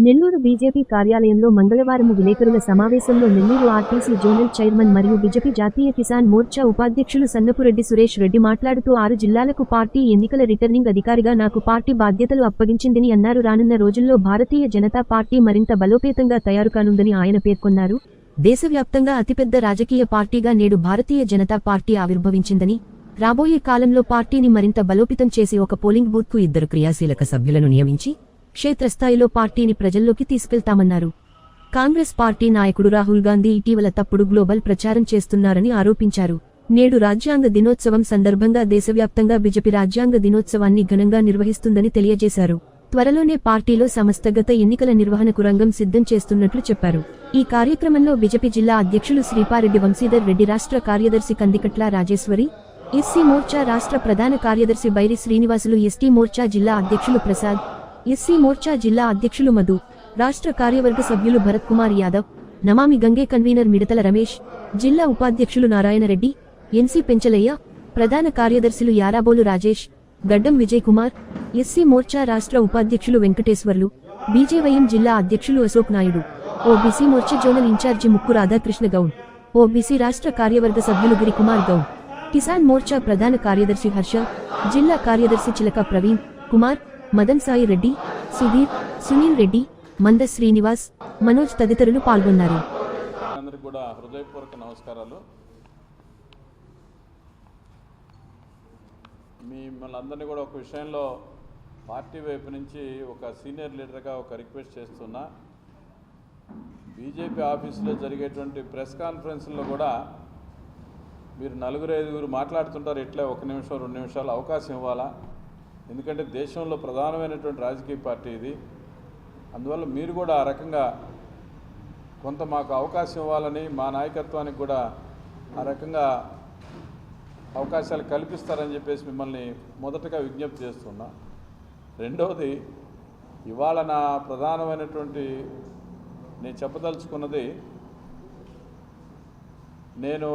Nellore BJP కార్యాలయంలో మంగళవారం విలేకరుల సమావేశంలో నెల్లూరు ఆర్టీసీ జోనల్ చైర్మన్ మరియు బీజేపీ జాతీయ కిసాన్ మోర్చా ఉపాధ్యక్షులు సన్నపురెడ్డి సురేష్ రెడ్డి మాట్లాడుతూ 6 జిల్లాలకు పార్టీ ఎన్నికల రిటర్నింగ్ అధికారిగా నాకు పార్టీ బాధ్యతలు అప్పగించిందని అన్నారు. రానున్న రోజుల్లో భారతీయ జనతా పార్టీ మరింత బలోపేతంగా తయారుకానుందని ఆయన పేర్కొన్నారు. దేశవ్యాప్తంగా అతిపెద్ద రాజకీయ పార్టీగా నేడు భారతీయ జనతా పార్టీ ఆవిర్భవించిందని, రాబోయే కాలంలో పార్టీని మరింత బలోపేతం చేసి ఒక పోలింగ్ బూత్కు 2 క్రియాశీలక సభ్యులను నియమించి క్షేత్రస్థాయిలో పార్టీని ప్రజల్లోకి తీసుకెళ్తామన్నారు. కాంగ్రెస్ పార్టీ నాయకుడు రాహుల్ గాంధీ ఇటీవల తప్పుడు గ్లోబల్ ప్రచారం చేస్తున్నారని ఆరోపించారు. నేడు రాజ్యాంగ దినోత్సవం సందర్భంగా దేశవ్యాప్తంగా బీజేపీ రాజ్యాంగ దినోత్సవాన్ని ఘనంగా నిర్వహిస్తుందని తెలియజేశారు. త్వరలోనే పార్టీలో సంస్థాగత ఎన్నికల నిర్వహణకు రంగం సిద్ధం చేస్తున్నట్లు చెప్పారు. ఈ కార్యక్రమంలో బీజేపీ జిల్లా అధ్యక్షులు శ్రీపారెడ్డి వంశీధర్ రెడ్డి, రాష్ట్ర కార్యదర్శి కందికట్ల రాజేశ్వరి, ఎస్సీ మోర్చా రాష్ట్ర ప్రధాన కార్యదర్శి బైరి శ్రీనివాసులు, ఎస్టీ మోర్చా జిల్లా అధ్యక్షులు ప్రసాద్, ఎస్సీ మోర్చా జిల్లా అధ్యక్షులు మధు, రాష్ట్ర కార్యవర్గ సభ్యులు భరత్ కుమార్ యాదవ్, నమామి గంగే కన్వీనర్ మిడతల రమేష్, జిల్లా ఉపాధ్యక్షులు నారాయణరెడ్డి, ఎన్సీ పెంచలయ్య, ప్రధాన కార్యదర్శులు యారాబోలు రాజేష్, గడ్డం విజయ్ కుమార్, ఎస్సీ మోర్చా రాష్ట్ర ఉపాధ్యక్షులు వెంకటేశ్వర్లు, బీజేవైఎం జిల్లా అధ్యక్షులు Ashok Naidu, OBC Morcha zonal incharge Mukku Radhakrishna Goud, OBC రాష్ట్ర కార్యవర్గ సభ్యులు గిరికుమార్ గౌడ్, కిసాన్ మోర్చా ప్రధాన కార్యదర్శి హర్ష, జిల్లా కార్యదర్శి చిలక ప్రవీణ్ కుమార్, మదన్ సాయి రెడ్డి, సుధీర్, సునీల్ రెడ్డి, మంద శ్రీనివాస్, మనోజ్ తదితరులు పాల్గొన్నారు. అందరికీ కూడా హృదయపూర్వక నమస్కారాలు. మిమ్మల్ని అందరినీ కూడా ఒక విషయంలో పార్టీ వైపు నుంచి ఒక సీనియర్ లీడర్గా ఒక రిక్వెస్ట్ చేస్తున్నా. బీజేపీ ఆఫీసులో జరిగేటువంటి ప్రెస్ కాన్ఫరెన్స్లో కూడా మీరు 4-5 మాట్లాడుతుంటారు. ఇట్లా 1 నిమిషం 2 నిమిషాలు అవకాశం ఇవ్వాలా? ఎందుకంటే దేశంలో ప్రధానమైనటువంటి రాజకీయ పార్టీ ఇది. అందువల్ల మీరు కూడా ఆ రకంగా కొంత మాకు అవకాశం ఇవ్వాలని, మా నాయకత్వానికి కూడా ఆ రకంగా అవకాశాలు కల్పిస్తారని చెప్పేసి మిమ్మల్ని మొదటగా విజ్ఞప్తి చేస్తున్నా. రెండవది, ఇవాళ నా ప్రధానమైనటువంటి నేను చెప్పదలుచుకున్నది, నేను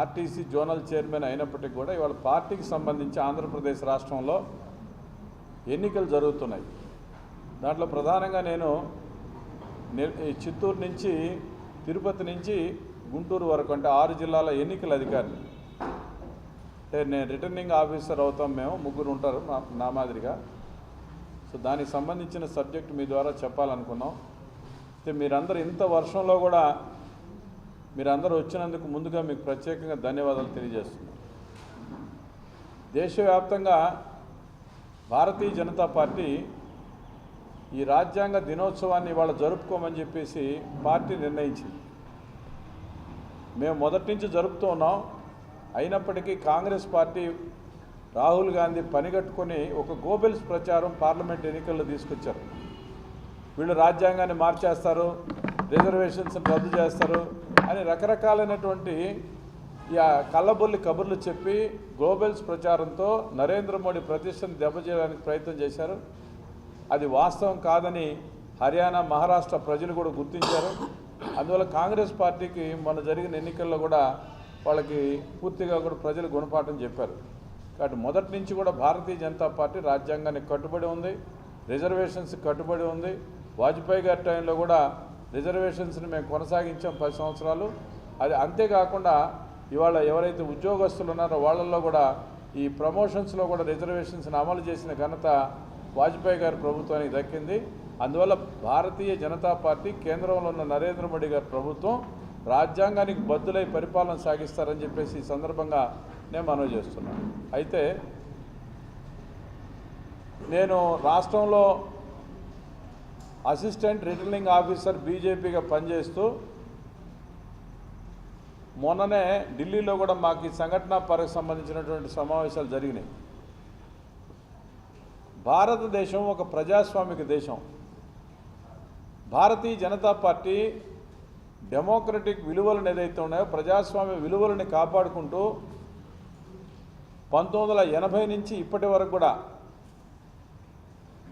ఆర్టీసీ జోనల్ చైర్మన్ అయినప్పటికీ కూడా ఇవాళ పార్టీకి సంబంధించి ఆంధ్రప్రదేశ్ రాష్ట్రంలో ఎన్నికలు జరుగుతున్నాయి. దాంట్లో ప్రధానంగా నేను చిత్తూరు నుంచి తిరుపతి నుంచి గుంటూరు వరకు, అంటే 6 జిల్లాల ఎన్నికల అధికారిని. అంటే నేను రిటర్నింగ్ ఆఫీసర్ అవుతాం, మేము 3 ఉంటారు నా మాదిరిగా. సో దానికి సంబంధించిన సబ్జెక్ట్ మీ ద్వారా చెప్పాలనుకున్నాం. అయితే మీరందరూ ఇంత వర్షంలో కూడా మీరందరూ వచ్చినందుకు ముందుగా మీకు ప్రత్యేకంగా ధన్యవాదాలు తెలియజేస్తున్నాను. దేశవ్యాప్తంగా భారతీయ జనతా పార్టీ ఈ రాజ్యాంగ దినోత్సవాన్ని ఇవాళ జరుపుకోమని చెప్పేసి పార్టీ నిర్ణయించింది. మేము మొదటి నుంచి జరుపుతూ ఉన్నాం. అయినప్పటికీ కాంగ్రెస్ పార్టీ రాహుల్ గాంధీ పనిగట్టుకొని ఒక గోబెల్స్ ప్రచారం పార్లమెంట్ ఎన్నికల్లో తీసుకొచ్చారు. వీళ్ళు రాజ్యాంగాన్ని మార్చేస్తారు, రిజర్వేషన్స్ రద్దు చేస్తారు అని రకరకాలైనటువంటి కళ్ళబొల్లి కబుర్లు చెప్పి గ్లోబల్స్ ప్రచారంతో నరేంద్ర మోడీ ప్రతిష్టను దెబ్బతీయడానికి ప్రయత్నం చేశారు. అది వాస్తవం కాదని హర్యానా, మహారాష్ట్ర ప్రజలు కూడా గుర్తించారు. అందువల్ల కాంగ్రెస్ పార్టీకి మొన్న జరిగిన ఎన్నికల్లో కూడా వాళ్ళకి పూర్తిగా కూడా ప్రజలు గుణపాఠం చెప్పారు. కాబట్టి మొదటి నుంచి కూడా భారతీయ జనతా పార్టీ రాజ్యాంగానికి కట్టుబడి ఉంది, రిజర్వేషన్స్ కట్టుబడి ఉంది. వాజ్పేయి గారి టైంలో కూడా రిజర్వేషన్స్ని మేము కొనసాగించాం 10 సంవత్సరాలు. అది అంతేకాకుండా ఇవాళ ఎవరైతే ఉద్యోగస్తులు ఉన్నారో వాళ్ళల్లో కూడా ఈ ప్రమోషన్స్లో కూడా రిజర్వేషన్స్ని అమలు చేసిన ఘనత వాజ్పేయి గారి ప్రభుత్వానికి దక్కింది. అందువల్ల భారతీయ జనతా పార్టీ, కేంద్రంలో ఉన్న నరేంద్ర మోడీ గారి ప్రభుత్వం రాజ్యాంగానికి బద్దులై పరిపాలన సాగిస్తారని చెప్పేసి ఈ సందర్భంగా నేను మనవి చేస్తున్నాను. అయితే నేను రాష్ట్రంలో అసిస్టెంట్ రిటర్నింగ్ ఆఫీసర్ బీజేపీగా పనిచేస్తూ మొన్ననే ఢిల్లీలో కూడా మాకు ఈ సంఘటన పరకు సంబంధించినటువంటి సమావేశాలు జరిగినాయి. భారతదేశం ఒక ప్రజాస్వామిక దేశం. భారతీయ జనతా పార్టీ డెమోక్రటిక్ విలువలను ఏదైతే ఉన్నాయో, ప్రజాస్వామ్య విలువలని కాపాడుకుంటూ 1980 నుంచి ఇప్పటి వరకు కూడా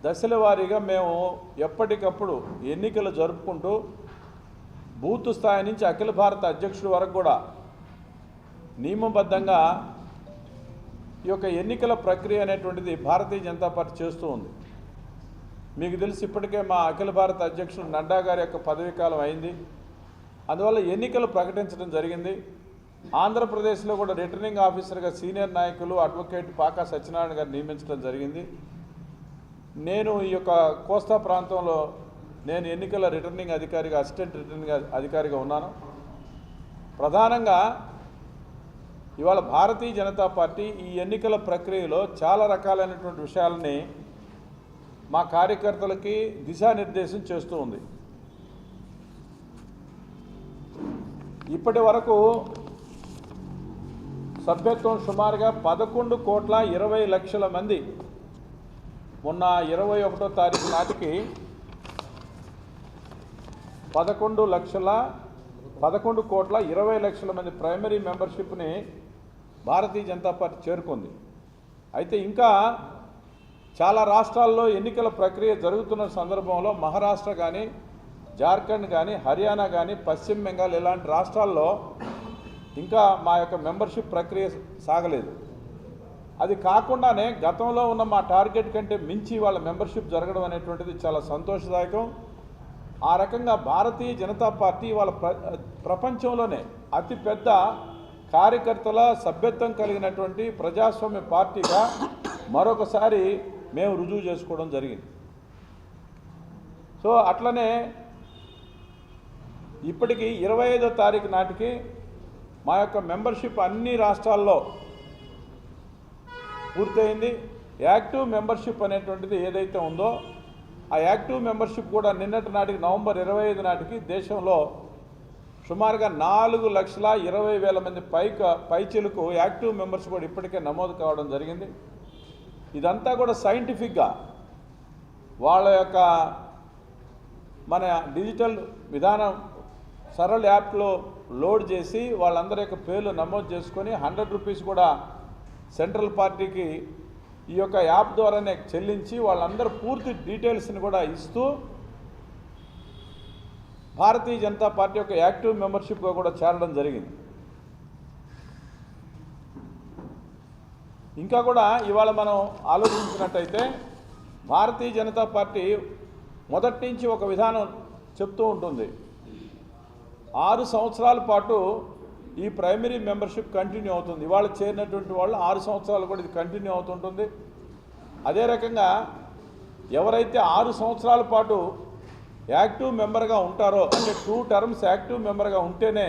దశల వారీగా మేము ఎప్పటికప్పుడు ఎన్నికలు జరుపుకుంటూ బూత్ స్థాయి నుంచి అఖిల భారత అధ్యక్షుడి వరకు కూడా నియమబద్ధంగా ఈ యొక్క ఎన్నికల ప్రక్రియ అనేటువంటిది భారతీయ జనతా పార్టీ చేస్తూ ఉంది. మీకు తెలిసి ఇప్పటికే మా అఖిల భారత అధ్యక్షుడు నడ్డా గారి యొక్క పదవీకాలం అయింది. అందువల్ల ఎన్నికలు ప్రకటించడం జరిగింది. ఆంధ్రప్రదేశ్లో కూడా రిటర్నింగ్ ఆఫీసర్గా సీనియర్ నాయకులు అడ్వకేట్ పాకా సత్యనారాయణ గారు నియమించడం జరిగింది. నేను ఈ యొక్క కోస్తా ప్రాంతంలో నేను ఎన్నికల రిటర్నింగ్ అధికారిగా అసిస్టెంట్ రిటర్నింగ్ అధికారిగా ఉన్నాను. ప్రధానంగా ఇవాళ భారతీయ జనతా పార్టీ ఈ ఎన్నికల ప్రక్రియలో చాలా రకాలైనటువంటి విషయాలని మా కార్యకర్తలకి దిశానిర్దేశం చేస్తూ ఉంది. ఇప్పటి వరకు సభ్యత్వం సుమారుగా 11,20,00,000 మంది మొన్న 21వ తారీఖు నాటికి 11,20,00,000 మంది ప్రైమరీ మెంబర్షిప్ని భారతీయ జనతా పార్టీ చేరుకుంది. అయితే ఇంకా చాలా రాష్ట్రాల్లో ఎన్నికల ప్రక్రియ జరుగుతున్న సందర్భంలో మహారాష్ట్ర కానీ, జార్ఖండ్ కానీ, హర్యానా కానీ, పశ్చిమ బెంగాల్ ఇలాంటి రాష్ట్రాల్లో ఇంకా మా యొక్క మెంబర్షిప్ ప్రక్రియ సాగలేదు. అది కాకుండానే గతంలో ఉన్న మా టార్గెట్ కంటే మించి వాళ్ళ మెంబర్షిప్ జరగడం అనేటువంటిది చాలా సంతోషదాయకం. ఆ రకంగా భారతీయ జనతా పార్టీ వాళ్ళ ప్రపంచంలోనే అతిపెద్ద కార్యకర్తల సభ్యత్వం కలిగినటువంటి ప్రజాస్వామ్య పార్టీగా మరొకసారి మేము రుజువు చేసుకోవడం జరిగింది. సో అట్లనే ఇప్పటికీ 25వ తారీఖు నాటికి మా యొక్క మెంబర్షిప్ అన్ని రాష్ట్రాల్లో పూర్తయింది. యాక్టివ్ మెంబర్షిప్ అనేటువంటిది ఏదైతే ఉందో ఆ యాక్టివ్ మెంబర్షిప్ కూడా నిన్నటి నాటికి నవంబర్ 25 నాటికి దేశంలో సుమారుగా 4,20,000 మంది పైచిలకు యాక్టివ్ మెంబర్స్ కూడా ఇప్పటికే నమోదు కావడం జరిగింది. ఇదంతా కూడా సైంటిఫిక్గా వాళ్ళ యొక్క మన డిజిటల్ విధానం సరళ యాప్లో లోడ్ చేసి వాళ్ళందరి యొక్క పేర్లు నమోదు చేసుకొని 100 రూపీస్ కూడా సెంట్రల్ పార్టీకి ఈ యొక్క యాప్ ద్వారానే చెల్లించి వాళ్ళందరూ పూర్తి డీటెయిల్స్ని కూడా ఇస్తూ భారతీయ జనతా పార్టీ యొక్క యాక్టివ్ మెంబర్షిప్గా కూడా చేరడం జరిగింది. ఇంకా కూడా ఇవాళ మనం ఆలోచించినట్టయితే భారతీయ జనతా పార్టీ మొదటి నుంచి ఒక విధానం చెప్తూ ఉంటుంది. 6 సంవత్సరాల పాటు ఈ ప్రైమరీ మెంబర్షిప్ కంటిన్యూ అవుతుంది. ఇవాళ చేరినటువంటి వాళ్ళు 6 సంవత్సరాలు కూడా ఇది కంటిన్యూ అవుతుంటుంది. అదే రకంగా ఎవరైతే 6 సంవత్సరాల పాటు యాక్టివ్ మెంబర్గా ఉంటారో అంటే 2 టర్మ్స్ యాక్టివ్ మెంబర్గా ఉంటేనే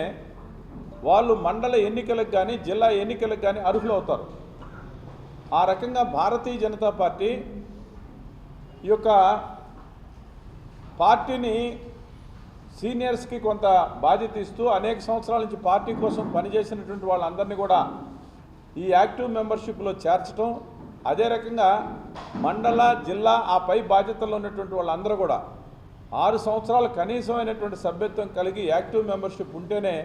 వాళ్ళు మండల ఎన్నికలకు కానీ జిల్లా ఎన్నికలకు కానీ అర్హులు అవుతారు. ఆ రకంగా భారతీయ జనతా పార్టీ ఈ యొక్క పార్టీని సీనియర్స్కి కొంత బాధ్యత ఇస్తూ అనేక సంవత్సరాల నుంచి పార్టీ కోసం పనిచేసినటువంటి వాళ్ళందరినీ కూడా ఈ యాక్టివ్ మెంబర్షిప్లో చేర్చడం, అదే రకంగా మండల జిల్లా ఆ పై బాధ్యతల్లో ఉన్నటువంటి వాళ్ళందరూ కూడా 6 సంవత్సరాలు కనీసమైనటువంటి సభ్యత్వం కలిగి యాక్టివ్ మెంబర్షిప్ ఉంటేనే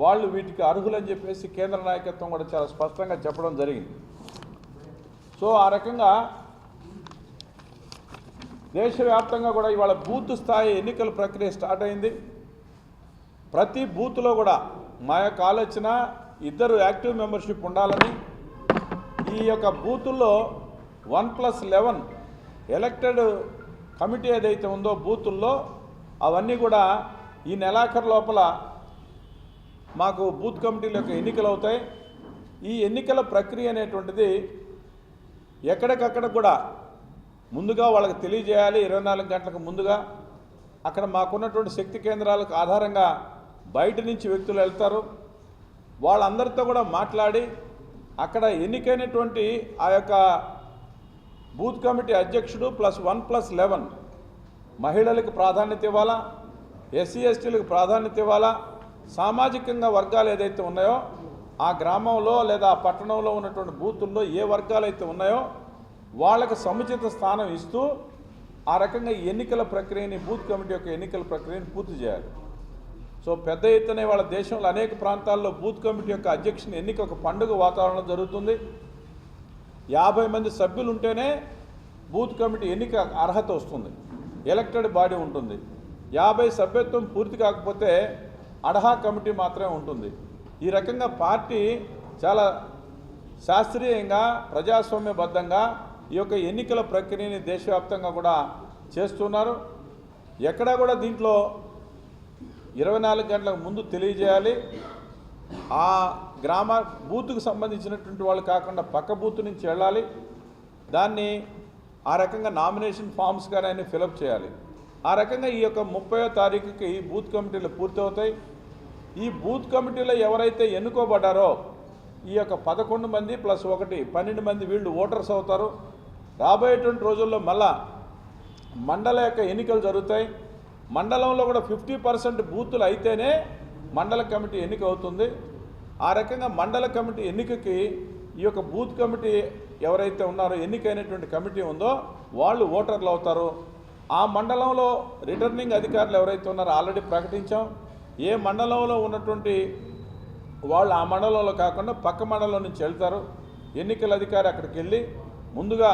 వాళ్ళు వీటికి అర్హులని చెప్పేసి కేంద్ర నాయకత్వం కూడా చాలా స్పష్టంగా చెప్పడం జరిగింది. సో ఆ రకంగా దేశవ్యాప్తంగా కూడా ఇవాళ బూత్ స్థాయి ఎన్నికల ప్రక్రియ స్టార్ట్ అయింది. ప్రతి బూత్లో కూడా మా యొక్క ఆలోచన 2 యాక్టివ్ మెంబర్షిప్ ఉండాలని, ఈ యొక్క బూతుల్లో 1+11 ఎలక్టెడ్ కమిటీ ఏదైతే ఉందో బూతుల్లో అవన్నీ కూడా ఈ నెలాఖరు లోపల మాకు బూత్ కమిటీల యొక్క ఎన్నికలు అవుతాయి. ఈ ఎన్నికల ప్రక్రియ అనేటువంటిది ఎక్కడికక్కడ కూడా ముందుగా వాళ్ళకి తెలియజేయాలి. 24 గంటలకు ముందుగా అక్కడ మాకున్నటువంటి శక్తి కేంద్రాలకు ఆధారంగా బయట నుంచి వ్యక్తులు వెళ్తారు. వాళ్ళందరితో కూడా మాట్లాడి అక్కడ ఎన్నికైనటువంటి ఆ యొక్క బూత్ కమిటీ అధ్యక్షుడు +1+11 మహిళలకు ప్రాధాన్యత ఇవ్వాలా, ఎస్సీ ఎస్టీలకు ప్రాధాన్యత ఇవ్వాలా, సామాజికంగా వర్గాలు ఏదైతే ఉన్నాయో ఆ గ్రామంలో లేదా ఆ పట్టణంలో ఉన్నటువంటి బూతుల్లో ఏ వర్గాలు అయితే ఉన్నాయో వాళ్ళకి సముచిత స్థానం ఇస్తూ ఆ రకంగా ఈ ఎన్నికల ప్రక్రియని బూత్ కమిటీ యొక్క ఎన్నికల ప్రక్రియని పూర్తి చేయాలి. సో పెద్ద ఎత్తున వాళ్ళ దేశంలో అనేక ప్రాంతాల్లో బూత్ కమిటీ యొక్క అధ్యక్షుని ఎన్నిక ఒక పండుగ వాతావరణం జరుగుతుంది. 50 మంది సభ్యులు ఉంటేనే బూత్ కమిటీ ఎన్నిక అర్హత వస్తుంది, ఎలక్టెడ్ బాడీ ఉంటుంది. 50 సభ్యత్వం పూర్తి కాకపోతే అడహా కమిటీ మాత్రమే ఉంటుంది. ఈ రకంగా పార్టీ చాలా శాస్త్రీయంగా ప్రజాస్వామ్యబద్ధంగా ఈ యొక్క ఎన్నికల ప్రక్రియని దేశవ్యాప్తంగా కూడా చేస్తున్నారు. ఎక్కడా కూడా దీంట్లో 24 గంటలకు ముందు తెలియజేయాలి. ఆ గ్రామ బూత్కు సంబంధించినటువంటి వాళ్ళు కాకుండా పక్క బూత్ నుంచి వెళ్ళాలి. దాన్ని ఆ రకంగా నామినేషన్ ఫామ్స్ కానీ అన్ని ఫిలప్ చేయాలి. ఆ రకంగా ఈ యొక్క 30వ తారీఖుకి బూత్ కమిటీలు పూర్తవుతాయి. ఈ బూత్ కమిటీలో ఎవరైతే ఎన్నుకోబడ్డారో ఈ యొక్క 11 మంది ప్లస్ 1 12 మంది వీళ్ళు ఓటర్స్ అవుతారు. రాబోయేటువంటి రోజుల్లో మళ్ళా మండల యొక్క ఎన్నికలు జరుగుతాయి. మండలంలో కూడా 50% బూతులు అయితేనే మండల కమిటీ ఎన్నిక అవుతుంది. ఆ రకంగా మండల కమిటీ ఎన్నికకి ఈ యొక్క బూత్ కమిటీ ఎవరైతే ఉన్నారో ఎన్నికైనటువంటి కమిటీ ఉందో వాళ్ళు ఓటర్లు అవుతారు. ఆ మండలంలో రిటర్నింగ్ అధికారులు ఎవరైతే ఉన్నారో ఆల్రెడీ ప్రకటించాం. ఏ మండలంలో ఉన్నటువంటి వాళ్ళు ఆ మండలంలో కాకుండా పక్క మండలం నుంచి వెళ్తారు. ఎన్నికల అధికారి అక్కడికి వెళ్ళి ముందుగా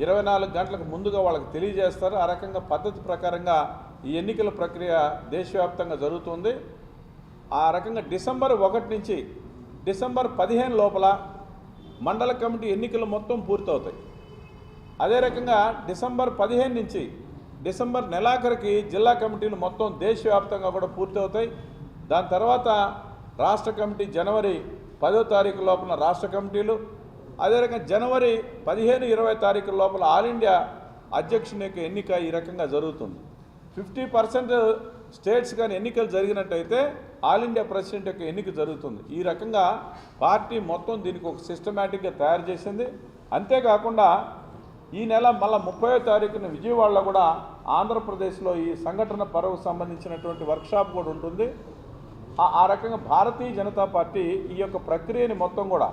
24 గంటలకు ముందుగా వాళ్ళకి తెలియజేస్తారు. ఆ రకంగా పద్ధతి ప్రకారంగా ఈ ఎన్నికల ప్రక్రియ దేశవ్యాప్తంగా జరుగుతుంది. ఆ రకంగా డిసెంబర్ 1 నుంచి డిసెంబర్ 15 లోపల మండల కమిటీ ఎన్నికలు మొత్తం పూర్తవుతాయి. అదే రకంగా డిసెంబర్ 15 నుంచి డిసెంబర్ నెలాఖరికి జిల్లా కమిటీలు మొత్తం దేశవ్యాప్తంగా కూడా పూర్తవుతాయి. దాని తర్వాత రాష్ట్ర కమిటీ జనవరి 10వ తారీఖు లోపల రాష్ట్ర కమిటీలు, అదే రకంగా జనవరి 15-20 తారీఖుల లోపల ఆల్ ఇండియా అధ్యక్షుని యొక్క ఎన్నిక ఈ రకంగా జరుగుతుంది. 50% స్టేట్స్ కానీ ఎన్నికలు జరిగినట్టయితే ఆల్ ఇండియా ప్రెసిడెంట్ యొక్క ఎన్నిక జరుగుతుంది. ఈ రకంగా పార్టీ మొత్తం దీనికి ఒక సిస్టమేటిక్గా తయారు చేసింది. అంతేకాకుండా ఈ నెల మళ్ళీ 30వ తారీఖున విజయవాడలో కూడా ఆంధ్రప్రదేశ్లో ఈ సంఘటన పర్వకు సంబంధించినటువంటి వర్క్షాప్ కూడా ఉంటుంది. ఆ రకంగా భారతీయ జనతా పార్టీ ఈ యొక్క ప్రక్రియని మొత్తం కూడా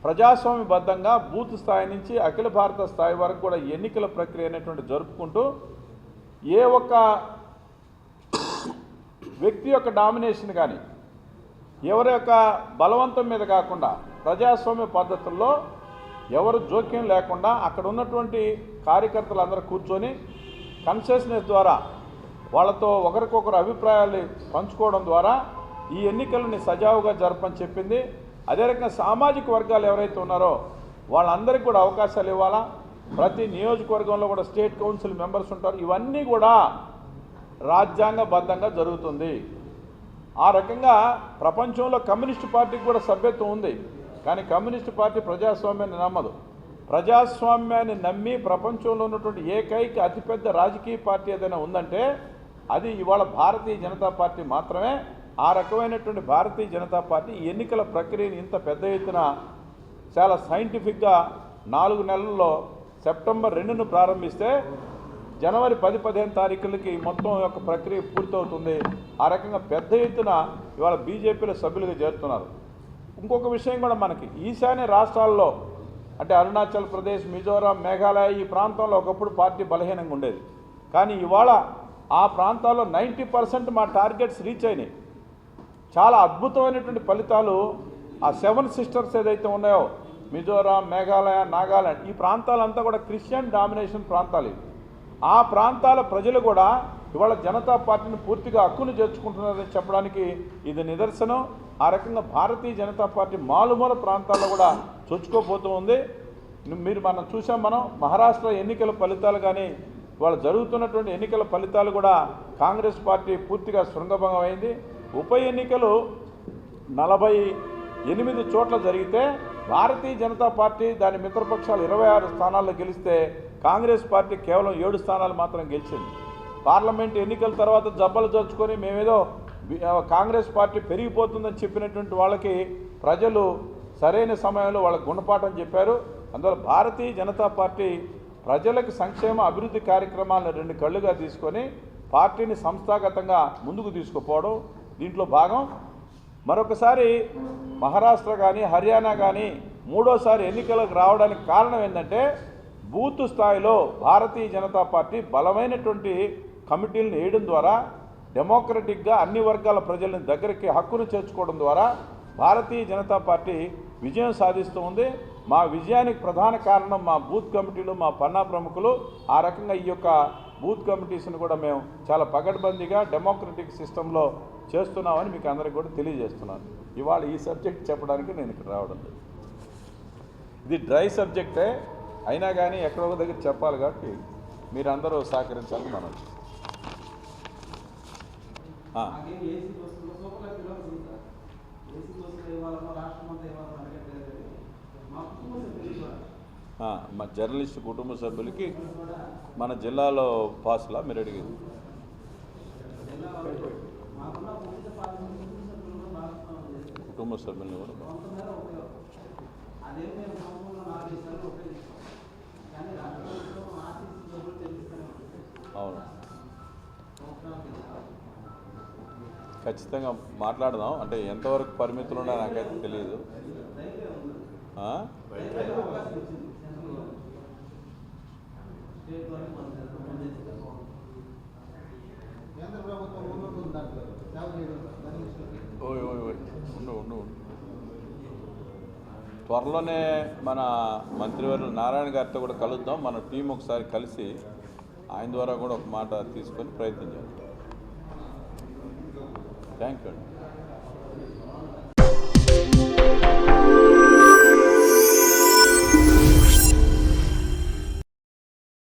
ప్రజాస్వామ్యబద్ధంగా బూత్ స్థాయి నుంచి అఖిల భారత స్థాయి వరకు కూడా ఎన్నికల ప్రక్రియ అనేటువంటి జరుపుకుంటూ ఏ ఒక్క వ్యక్తి యొక్క డామినేషన్ కానీ ఎవరి యొక్క బలవంతం మీద కాకుండా ప్రజాస్వామ్య పద్ధతుల్లో ఎవరు జోక్యం లేకుండా అక్కడ ఉన్నటువంటి కార్యకర్తలు అందరూ కూర్చొని కన్సెషనెస్ ద్వారా వాళ్ళతో ఒకరికొకరు అభిప్రాయాలు పంచుకోవడం ద్వారా ఈ ఎన్నికలని సజావుగా జరపని చెప్పింది. అదే రకంగా సామాజిక వర్గాలు ఎవరైతే ఉన్నారో వాళ్ళందరికీ కూడా అవకాశాలు ఇవ్వాలా. ప్రతి నియోజకవర్గంలో కూడా స్టేట్ కౌన్సిల్ మెంబర్స్ ఉంటారు. ఇవన్నీ కూడా రాజ్యాంగబద్ధంగా జరుగుతుంది. ఆ రకంగా ప్రపంచంలో కమ్యూనిస్టు పార్టీకి కూడా సభ్యత్వం ఉంది. కానీ కమ్యూనిస్టు పార్టీ ప్రజాస్వామ్యాన్ని నమ్మదు. ప్రజాస్వామ్యాన్ని నమ్మి ప్రపంచంలో ఉన్నటువంటి ఏకైక అతిపెద్ద రాజకీయ పార్టీ ఏదైనా ఉందంటే అది ఇవాళ భారతీయ జనతా పార్టీ మాత్రమే. ఆ రకమైనటువంటి భారతీయ జనతా పార్టీ ఎన్నికల ప్రక్రియను ఇంత పెద్ద ఎత్తున చాలా సైంటిఫిక్గా 4 నెలల్లో సెప్టెంబర్ 2ను ప్రారంభిస్తే జనవరి 10-15 తారీఖులకి మొత్తం యొక్క ప్రక్రియ పూర్తవుతుంది. ఆ రకంగా పెద్ద ఎత్తున ఇవాళ బీజేపీలో సభ్యులుగా చేరుతున్నారు. ఇంకొక విషయం కూడా మనకి ఈశాన్య రాష్ట్రాల్లో అంటే అరుణాచల్ ప్రదేశ్, మిజోరాం, మేఘాలయ ఈ ప్రాంతంలో ఒకప్పుడు పార్టీ బలహీనంగా ఉండేది. కానీ ఇవాళ ఆ ప్రాంతాల్లో 90% మా టార్గెట్స్ రీచ్ అయినాయి. చాలా అద్భుతమైనటువంటి ఫలితాలు ఆ 7 సిస్టర్స్ ఏదైతే ఉన్నాయో మిజోరాం, మేఘాలయ, నాగాలాండ్ ఈ ప్రాంతాలంతా కూడా క్రిస్టియన్ డామినేషన్ ప్రాంతాలు. ఆ ప్రాంతాల ప్రజలు కూడా ఇవాళ జనతా పార్టీని పూర్తిగా హక్కును చేర్చుకుంటున్నారని చెప్పడానికి ఇది నిదర్శనం. ఆ రకంగా భారతీయ జనతా పార్టీ మారుమూల ప్రాంతాల్లో కూడా చొచ్చుకోపోతూ ఉంది. మనం చూసాం. మహారాష్ట్ర ఎన్నికల ఫలితాలు కానీ ఇవాళ జరుగుతున్నటువంటి ఎన్నికల ఫలితాలు కూడా కాంగ్రెస్ పార్టీ పూర్తిగా శృంగభంగం అయింది. ఉప ఎన్నికలు 48 చోట్ల జరిగితే భారతీయ జనతా పార్టీ దాని మిత్రపక్షాలు 26 స్థానాల్లో గెలిస్తే కాంగ్రెస్ పార్టీ కేవలం 7 స్థానాలు మాత్రం గెలిచింది. పార్లమెంట్ ఎన్నికల తర్వాత జబ్బలు జరుచుకొని మేమేదో కాంగ్రెస్ పార్టీ పెరిగిపోతుందని చెప్పినటువంటి వాళ్ళకి ప్రజలు సరైన సమయంలో వాళ్ళకి గుణపాఠం చెప్పారు. అందువల్ల భారతీయ జనతా పార్టీ ప్రజలకు సంక్షేమ అభివృద్ధి కార్యక్రమాలను 2 కళ్ళుగా తీసుకొని పార్టీని సంస్థాగతంగా ముందుకు తీసుకుపోవడం దీంట్లో భాగం. మరొకసారి మహారాష్ట్ర కానీ హర్యానా కానీ మూడోసారి ఎన్నికలకు రావడానికి కారణం ఏంటంటే బూత్ స్థాయిలో భారతీయ జనతా పార్టీ బలమైనటువంటి కమిటీలను వేయడం ద్వారా డెమోక్రటిక్గా అన్ని వర్గాల ప్రజలను దగ్గరికి హక్కును చేర్చుకోవడం ద్వారా భారతీయ జనతా పార్టీ విజయం సాధిస్తూ ఉంది. మా విజయానికి ప్రధాన కారణం మా బూత్ కమిటీలు, మా పన్నా ప్రముఖులు. ఆ రకంగా ఈ యొక్క బూత్ కమిటీస్ని కూడా మేము చాలా పకడ్బందీగా డెమోక్రటిక్ సిస్టంలో చేస్తున్నామని మీకు అందరికీ కూడా తెలియజేస్తున్నాను. ఇవాళ ఈ సబ్జెక్ట్ చెప్పడానికి నేను ఇక్కడ రావడం లేదు. ఇది డ్రై సబ్జెక్టే అయినా కానీ ఎక్కడో దగ్గర చెప్పాలి కాబట్టి మీరందరూ సహకరించాలని మనం మా జర్నలిస్టు కుటుంబ సభ్యులకి మన జిల్లాలో పాసులా మీరు అడిగేది? కుటుంబ సభ్యుల్ని కూడా అవును, ఖచ్చితంగా మాట్లాడదాం. అంటే ఎంతవరకు పరిమితులు ఉన్నాయో నాకైతే తెలియదు. ఉండు త్వరలోనే మన మంత్రివర్యులు నారాయణ గారితో కూడా కలుద్దాం. మన టీం ఒకసారి కలిసి ఆయన ద్వారా కూడా ఒక మాట తీసుకొని ప్రయత్నం చేద్దాం. థ్యాంక్ యూ అండి.